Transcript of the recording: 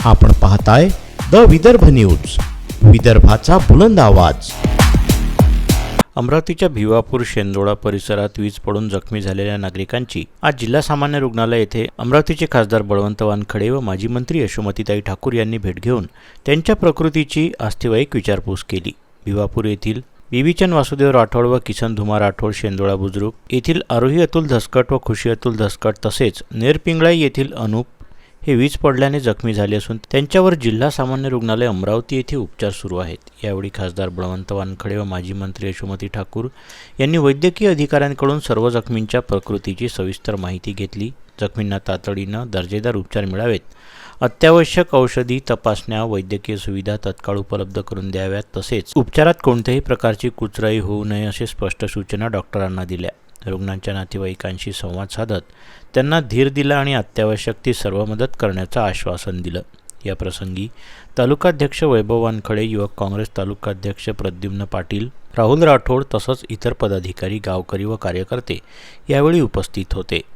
आपण पाहताय the Vidarbha news, विदर्भाचा बुलंद आवाज। अमरावतीच्या भिवापूर शेंदोळा परिसरात वीज पडून जखमी झालेल्या नागरिकांची आज जिल्हा सामान्य रुग्णालय येथे अमरावतीचे खासदार बळवंत वानखडे व माजी मंत्री यशोमतीताई ठाकूर यांनी भेट घेऊन त्यांच्या प्रकृतीची आस्थेवाईक विचारपूस केली। भिवापूर येथील बीबीचंद वासुदेव राठोड व किसन धुमा राठोड शेंदोळा बुजुर्ग येथील आरोही अतुल धसकट व खुशी अतुल धसकट तसेच नेरपिंगळाई येथील अनुप हे वीज पडल्याने जखमी झाले असून त्यांच्यावर जिल्हा सामान्य रुग्णालय अमरावती येथे उपचार सुरू आहेत। यावेळी खासदार बळवंत वानखडे व माजी मंत्री यशोमती ठाकूर यांनी वैद्यकीय अधिकाऱ्यांकडून सर्व जखमींच्या प्रकृतीची सविस्तर माहिती घेतली। जखमींना तातडीने दर्जेदार उपचार मिळावेत, अत्यावश्यक औषधी तपासण्या वैद्यकीय सुविधा तत्काळ उपलब्ध करून द्याव्यात तसेच उपचारात कोणत्याही प्रकारची कुचराई होऊ नये असे स्पष्ट सूचना डॉक्टरांना दिल्या। रुग्णांच्या नातेवाईकांशी संवाद साधत त्यांना धीर दिला आणि अत्यावश्यक ती सर्व मदत करण्याचं आश्वासन दिलं। या प्रसंगी तालुकाध्यक्ष वैभव वानखडे, युवक काँग्रेस तालुकाध्यक्ष प्रद्युम्न पाटील, राहुल राठोड तसंच इतर पदाधिकारी, गावकरी व कार्यकर्ते यावेळी उपस्थित होते।